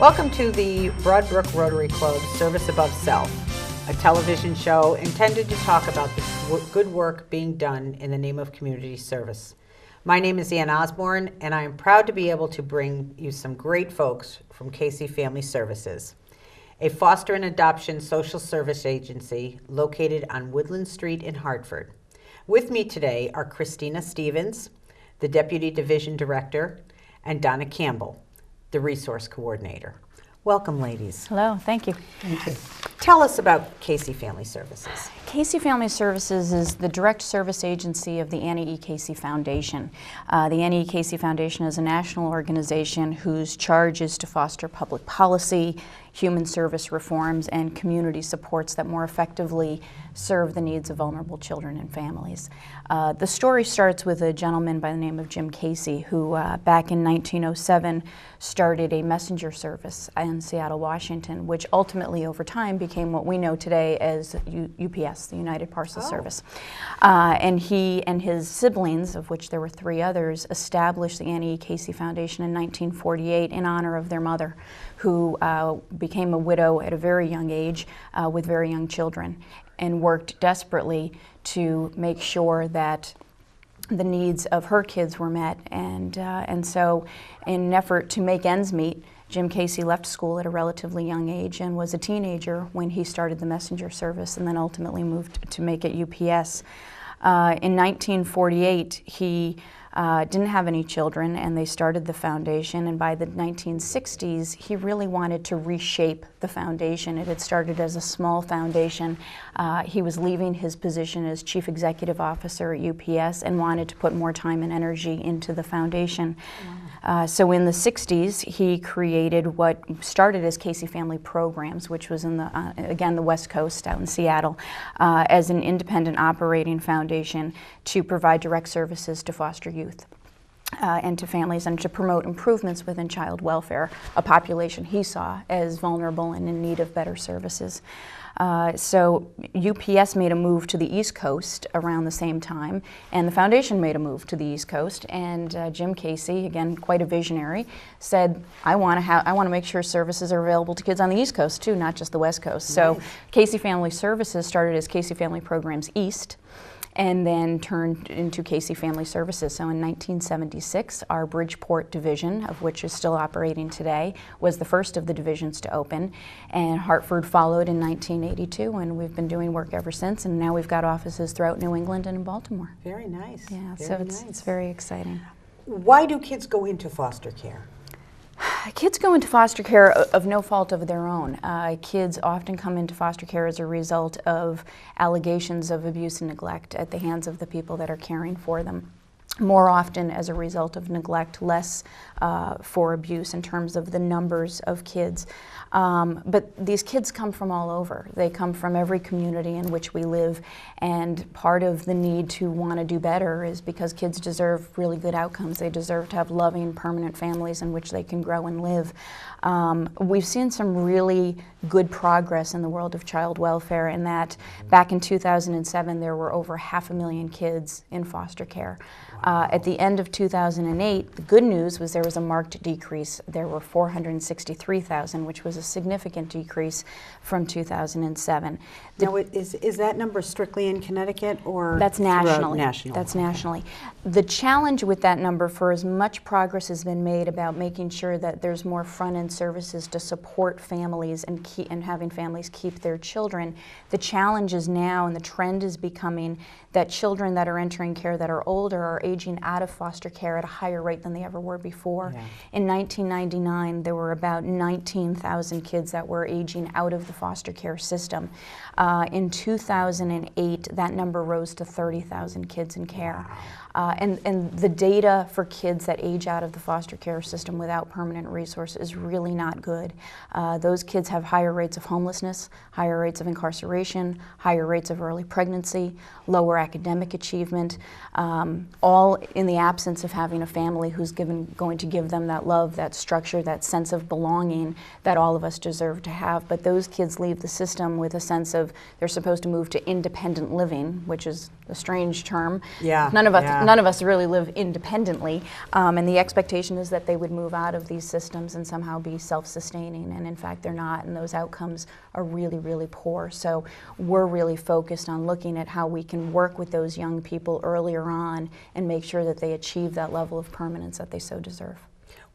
Welcome to the Broadbrook Rotary Club Service Above Self, a television show intended to talk about the good work being done in the name of community service. My name is Ann Osborne, and I am proud to be able to bring you some great folks from Casey Family Services, a foster and adoption social service agency located on Woodland Street in Hartford. With me today are Christina Stevens, the Deputy Division Director, and Donna Campbell, the Resource Coordinator. Welcome, ladies. Hello, thank you. Thank you. Tell us about Casey Family Services. Casey Family Services is the direct service agency of the Annie E. Casey Foundation. The Annie E. Casey Foundation is a national organization whose charge is to foster public policy, human service reforms, and community supports that more effectively serve the needs of vulnerable children and families. The story starts with a gentleman by the name of Jim Casey, who back in 1907 started a messenger service in Seattle, Washington, which ultimately over time became what we know today as UPS, the United Parcel Service. And he and his siblings, of which there were 3 others, established the Annie E. Casey Foundation in 1948 in honor of their mother, who became a widow at a very young age with very young children, and worked desperately to make sure that the needs of her kids were met. And so in an effort to make ends meet, Jim Casey left school at a relatively young age and was a teenager when he started the messenger service and then ultimately moved to make it UPS. In 1948, he didn't have any children, and they started the foundation, and by the 1960s he really wanted to reshape the foundation. It had started as a small foundation. He was leaving his position as Chief Executive Officer at UPS and wanted to put more time and energy into the foundation. So in the 60s, he created what started as Casey Family Programs, which was in the, again, the West Coast out in Seattle, as an independent operating foundation to provide direct services to foster youth and to families, and to promote improvements within child welfare, a population he saw as vulnerable and in need of better services. So UPS made a move to the East Coast around the same time, and the foundation made a move to the East Coast, and Jim Casey, again quite a visionary, said, I want to make sure services are available to kids on the East Coast too, not just the West Coast. Nice. So Casey Family Services started as Casey Family Programs East, and then turned into Casey Family Services. So in 1976, our Bridgeport division, of which is still operating today, was the first of the divisions to open, and Hartford followed in 1982, and we've been doing work ever since, and now we've got offices throughout New England and in Baltimore. Very nice. Yeah, very so nice. It's very exciting. Why do kids go into foster care? Kids go into foster care of no fault of their own. Kids often come into foster care as a result of allegations of abuse and neglect at the hands of the people that are caring for them. More often as a result of neglect, less for abuse in terms of the numbers of kids. But these kids come from all over. They come from every community in which we live, and part of the need to want to do better is because kids deserve really good outcomes. They deserve to have loving, permanent families in which they can grow and live. We've seen some really good progress in the world of child welfare, in that back in 2007 there were over 500,000 kids in foster care. At the end of 2008, the good news was there was a marked decrease. There were 463,000, which was a significant decrease from 2007. Now, is that number strictly in Connecticut, or that's nationally? National? That's nationally. The challenge with that number, for as much progress has been made about making sure that there's more front-end services to support families and having families keep their children, the challenge is now, and the trend is becoming, that children that are entering care that are older are aging out of foster care at a higher rate than they ever were before. Yeah. In 1999, there were about 19,000 kids that were aging out of the foster care system. In 2008, that number rose to 30,000 kids in care. And the data for kids that age out of the foster care system without permanent resource is really not good. Those kids have higher rates of homelessness, higher rates of incarceration, higher rates of early pregnancy, lower academic achievement, all in the absence of having a family who's going to give them that love, that structure, that sense of belonging that all of us deserve to have. But those kids leave the system with a sense of they're supposed to move to independent living, which is a strange term. Yeah, none none of us really live independently, and the expectation is that they would move out of these systems and somehow be self-sustaining, and in fact they're not, and those outcomes are really, really poor. So we're really focused on looking at how we can work with those young people earlier on and make sure that they achieve that level of permanence that they so deserve.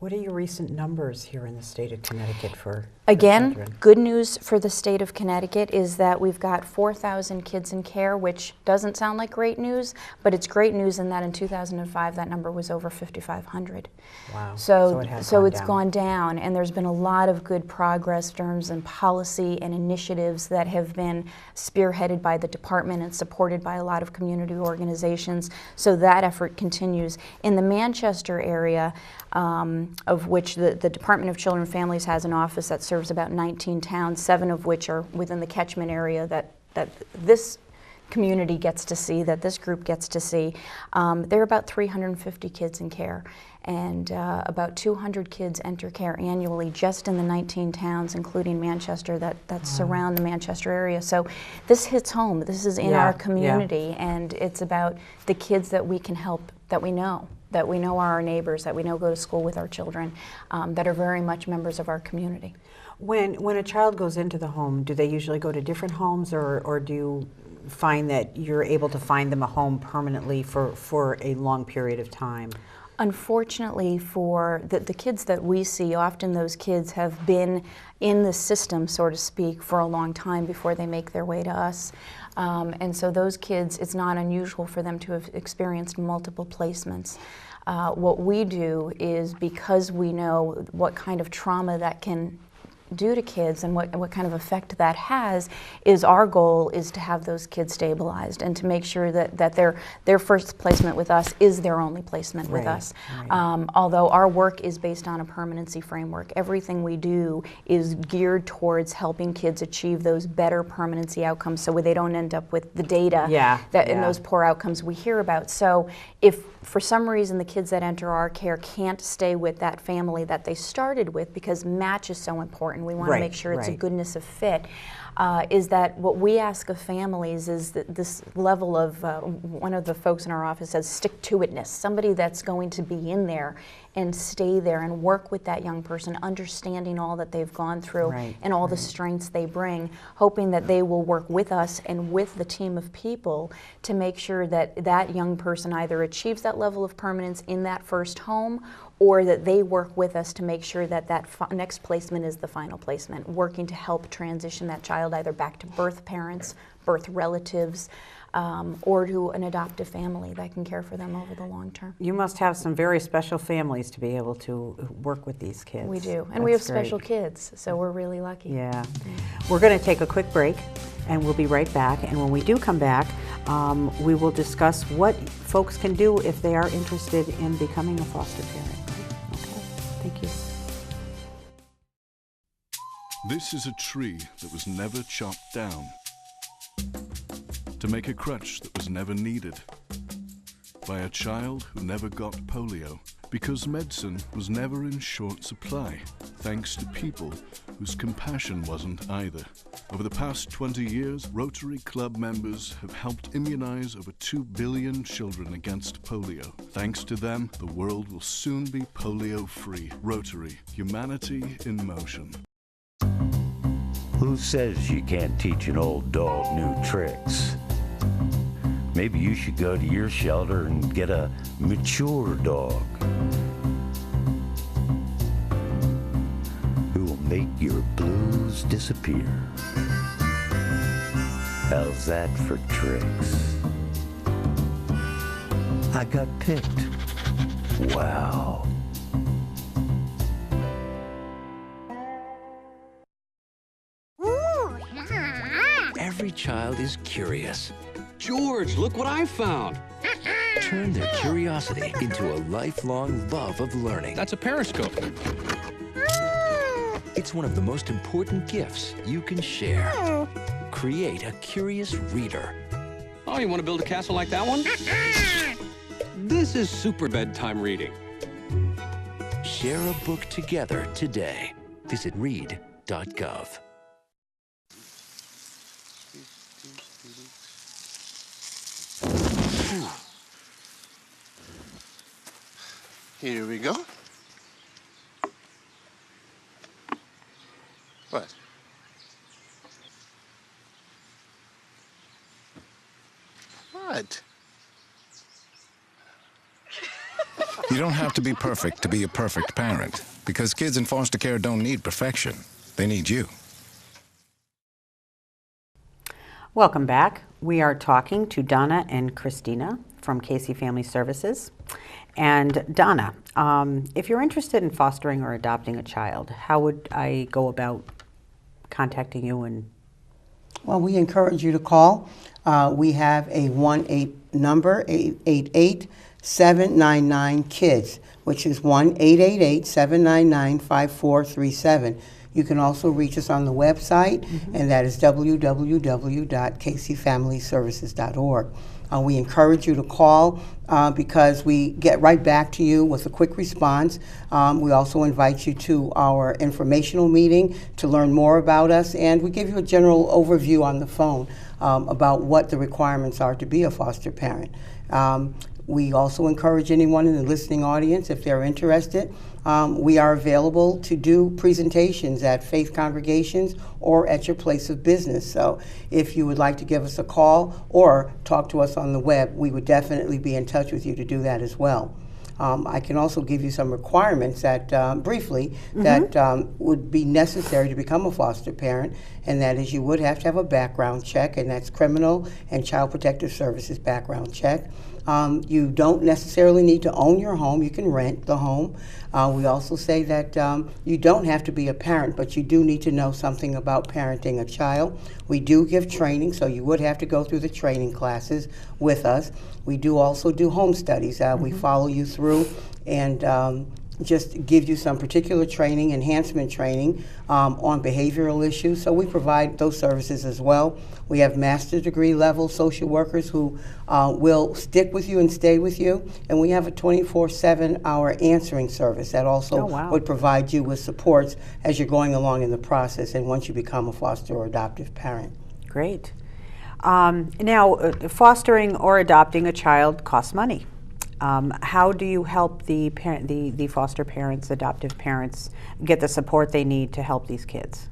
What are your recent numbers here in the state of Connecticut for Again, children? good news for the state of Connecticut is that we've got 4,000 kids in care, which doesn't sound like great news, but it's great news in that in 2005 that number was over 5,500. Wow. So it's gone down, and there's been a lot of good progress in terms of policy and initiatives that have been spearheaded by the department and supported by a lot of community organizations. So that effort continues. In the Manchester area, of which the Department of Children and Families has an office that serves about 19 towns, 7 of which are within the catchment area that this community gets to see, that this group gets to see. There are about 350 kids in care, and about 200 kids enter care annually just in the 19 towns, including Manchester, that surround the Manchester area. So this hits home. This is in our community, and it's about the kids that we can help, that we know are our neighbors, that we know go to school with our children, that are very much members of our community. When a child goes into the home, do they usually go to different homes, or do you find that you're able to find them a home permanently for a long period of time? Unfortunately, for the kids that we see, often those kids have been in the system, so to speak, for a long time before they make their way to us. And so those kids, it's not unusual for them to have experienced multiple placements. What we do is, because we know what kind of trauma that can do to kids and what kind of effect that has, is our goal is to have those kids stabilized and to make sure that their first placement with us is their only placement with us. Right. Although our work is based on a permanency framework, everything we do is geared towards helping kids achieve those better permanency outcomes, so they don't end up with the data and those poor outcomes we hear about. So if for some reason the kids that enter our care can't stay with that family that they started with, because match is so important, we want to make sure it's a goodness of fit, is that what we ask of families is that this level of, one of the folks in our office says, stick-to-itness, somebody that's going to be in there and stay there and work with that young person, understanding all that they've gone through and all the strengths they bring, hoping that they will work with us and with the team of people to make sure that that young person either achieves that level of permanence in that first home, or that they work with us to make sure that that next placement is the final placement, working to help transition that child either back to birth parents, birth relatives, or to an adoptive family that can care for them over the long term. You must have some very special families to be able to work with these kids. We do, and we have special kids, so we're really lucky. Yeah. We're going to take a quick break, and we'll be right back. And when we do come back, we will discuss what folks can do if they are interested in becoming a foster parent. Okay, thank you. This is a tree that was never chopped down to make a crutch that was never needed by a child who never got polio, because medicine was never in short supply, thanks to people whose compassion wasn't either. Over the past 20 years, Rotary Club members have helped immunize over 2 billion children against polio. Thanks to them, the world will soon be polio-free. Rotary, humanity in motion. Who says you can't teach an old dog new tricks? Maybe you should go to your shelter and get a mature dog who will make your blues disappear. How's that for tricks? I got picked. Wow. Every child is curious. George, look what I found. Turn their curiosity into a lifelong love of learning. That's a periscope. It's one of the most important gifts you can share. Create a curious reader. Oh, you want to build a castle like that one? This is super bedtime reading. Share a book together today. Visit read.gov. Here we go. What? What? You don't have to be perfect to be a perfect parent, because kids in foster care don't need perfection. They need you. Welcome back. We are talking to Donna and Christina from Casey Family Services. And Donna, if you're interested in fostering or adopting a child, how would I go about contacting you? And well, we encourage you to call. We have a 1-8 number, 888-799-KIDS, which is 1-888-799-5437. You can also reach us on the website, and that is www.caseyfamilyservices.org. We encourage you to call because we get right back to you with a quick response. We also invite you to our informational meeting to learn more about us, and we give you a general overview on the phone about what the requirements are to be a foster parent. We also encourage anyone in the listening audience, if they're interested, we are available to do presentations at faith congregations or at your place of business. So if you would like to give us a call or talk to us on the web, we would definitely be in touch with you to do that as well. I can also give you some requirements that, briefly, that would be necessary to become a foster parent, and that is you would have to have a background check, and that's criminal and child protective services background check. You don't necessarily need to own your home. You can rent the home. We also say that you don't have to be a parent, but you do need to know something about parenting a child. We do give training, so you would have to go through the training classes with us. We do also do home studies. We follow you through and just give you some particular training, enhancement training on behavioral issues. So we provide those services as well. We have master's degree level social workers who will stick with you and stay with you. And we have a 24/7-hour answering service that also would provide you with supports as you're going along in the process and once you become a foster or adoptive parent. great. Now, fostering or adopting a child costs money. How do you help the foster parents, adoptive parents, get the support they need to help these kids?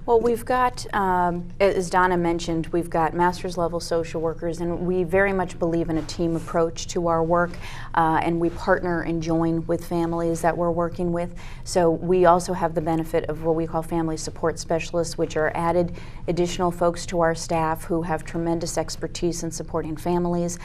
Well, we've got, as Donna mentioned, we've got master's level social workers, and we very much believe in a team approach to our work, and we partner and join with families that we're working with. So we also have the benefit of what we call family support specialists, which are added additional folks to our staff who have tremendous expertise in supporting families,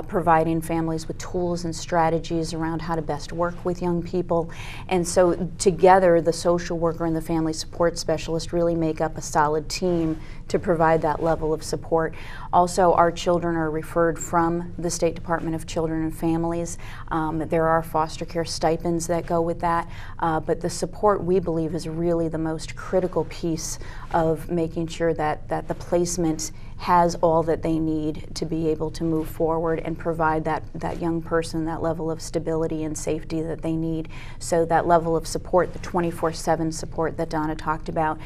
providing families with tools and strategies around how to best work with young people. And so together, the social worker and the family support specialist really make up a solid team to provide that level of support. Also, our children are referred from the State Department of Children and Families. There are foster care stipends that go with that, but the support, we believe, is really the most critical piece of making sure that the placement has all that they need to be able to move forward and provide that young person that level of stability and safety that they need. So that level of support, the 24/7 support that Donna talked about,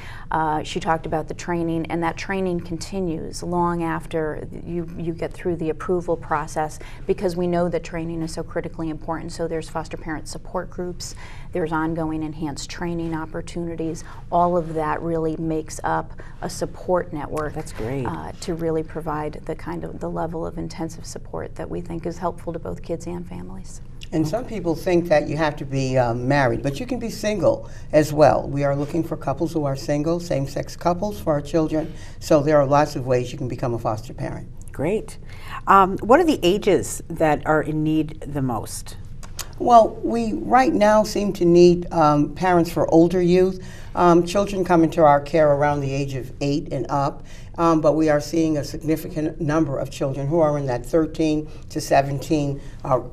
she talked about the training, and that training continues long after you get through the approval process, because we know that training is so critically important. So there's foster parent support groups, there's ongoing enhanced training opportunities. All of that really makes up a support network. That's great. To really provide the level of intensive support that we think is helpful to both kids and families. And some people think that you have to be married, but you can be single as well. We are looking for couples who are single, same-sex couples for our children. So there are lots of ways you can become a foster parent. Great. What are the ages that are in need the most? Well, we right now seem to need parents for older youth. Children come into our care around the age of 8 and up, but we are seeing a significant number of children who are in that 13 to 17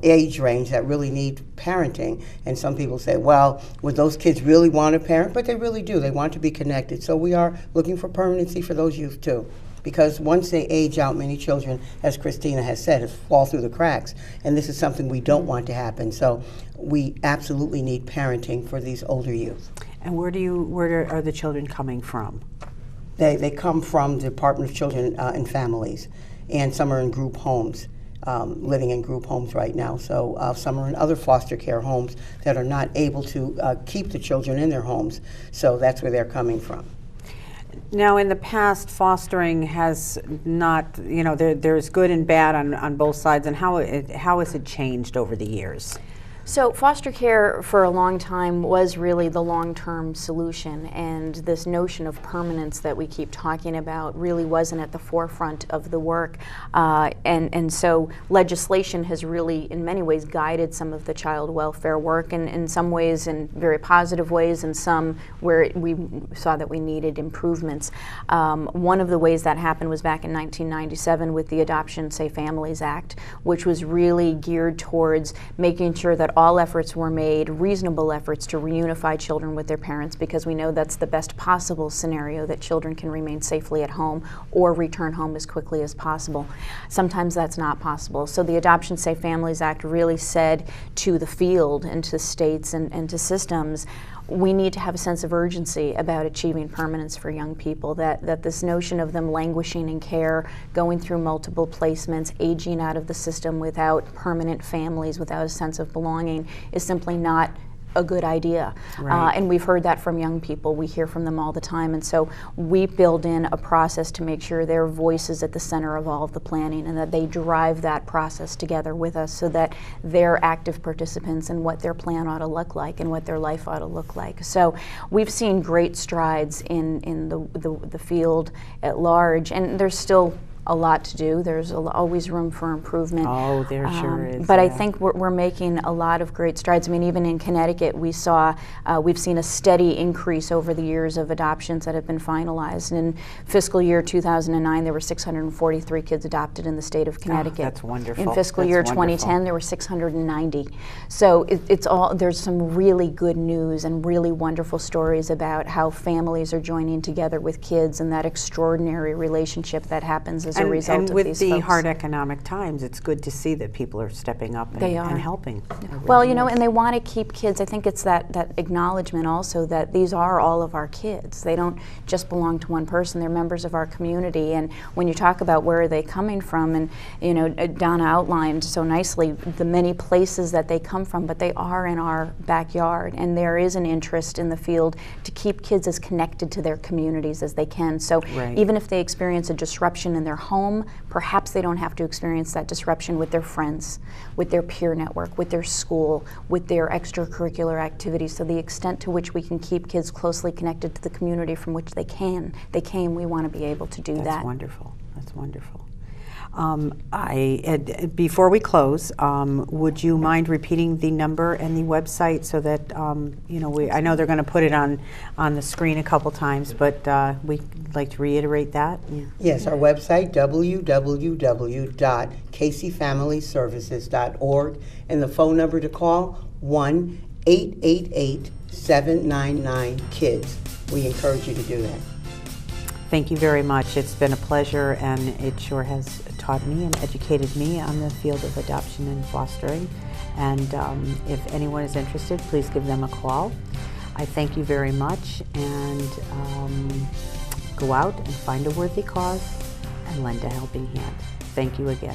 age range that really need parenting. And some people say, well, would those kids really want a parent? But they really do. They want to be connected. So we are looking for permanency for those youth too. Because once they age out, many children, as Christina has said, fall through the cracks. And this is something we don't want to happen. So we absolutely need parenting for these older youth. And where are the children coming from? They come from the Department of Children and Families, and some are in group homes. living in group homes right now. So some are in other foster care homes that are not able to keep the children in their homes. So that's where they're coming from. Now, in the past, fostering has not, you know, there's good and bad on both sides, and how has it changed over the years? So foster care for a long time was really the long-term solution, and this notion of permanence that we keep talking about really wasn't at the forefront of the work. And so legislation has really, in many ways, guided some of the child welfare work, and in some ways in very positive ways, and some where we saw that we needed improvements. One of the ways that happened was back in 1997 with the Adoption Safe Families Act, which was really geared towards making sure that all efforts were made, reasonable efforts, to reunify children with their parents, because we know that's the best possible scenario, that children can remain safely at home or return home as quickly as possible. Sometimes that's not possible. So the Adoption Safe Families Act really said to the field and to states and to systems, we need to have a sense of urgency about achieving permanence for young people, that this notion of them languishing in care, going through multiple placements, aging out of the system without permanent families, without a sense of belonging, is simply not a good idea. Right. And we've heard that from young people. We hear from them all the time. And so we build in a process to make sure their voice is at the center of all of the planning, and that they drive that process together with us, so that they're active participants in what their plan ought to look like and what their life ought to look like. So we've seen great strides in the field at large, and there's still a lot to do. There's always room for improvement. Oh, there sure is. But yeah. I think we're making a lot of great strides. I mean, even in Connecticut, we've seen a steady increase over the years of adoptions that have been finalized. And in fiscal year 2009, there were 643 kids adopted in the state of Connecticut. Oh, that's wonderful. In fiscal That's year wonderful. 2010, there were 690. So there's some really good news and really wonderful stories about how families are joining together with kids, and that extraordinary relationship that happens as a result and of with these the folks. hard economic times, it's good to see that people are stepping up and, They are. and helping. It Well, really you know, is. and they want to keep kids. I think it's that acknowledgement also that these are all of our kids. They don't just belong to one person. They're members of our community. And when you talk about where are they coming from, and you know, Donna outlined so nicely the many places that they come from, but they are in our backyard. And there is an interest in the field to keep kids as connected to their communities as they can. So Right. even if they experience a disruption in their home, perhaps they don't have to experience that disruption with their friends, with their peer network, with their school, with their extracurricular activities. So the extent to which we can keep kids closely connected to the community from which they came, we want to be able to do that. That's wonderful. That's wonderful. Before we close, would you mind repeating the number and the website so that you know, I know they're going to put it on the screen a couple times, but we'd like to reiterate that. Yeah. Yes, our website, www.caseyfamilyservices.org, and the phone number to call, 1-888-799-KIDS. We encourage you to do that. Thank you very much. It's been a pleasure, and it sure has taught me and educated me on the field of adoption and fostering. And if anyone is interested, please give them a call. I thank you very much, and go out and find a worthy cause and lend a helping hand. Thank you again.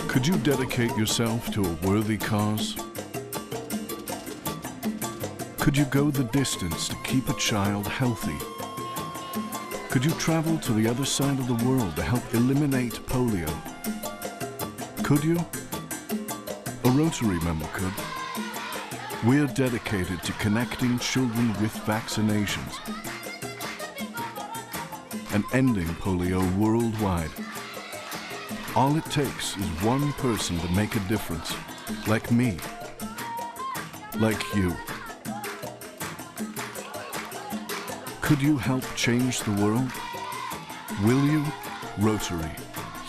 Could you dedicate yourself to a worthy cause? Could you go the distance to keep a child healthy? Could you travel to the other side of the world to help eliminate polio? Could you? A Rotary member could. We're dedicated to connecting children with vaccinations and ending polio worldwide. All it takes is one person to make a difference, like me, like you. Could you help change the world? Will you? Rotary.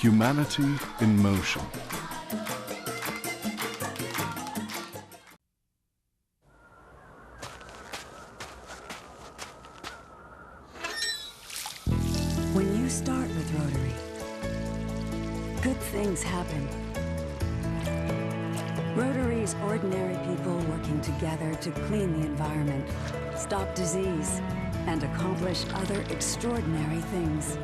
Humanity in motion. When you start with Rotary, good things happen. Rotary's ordinary people working together to clean the environment, stop disease, and accomplish other extraordinary things.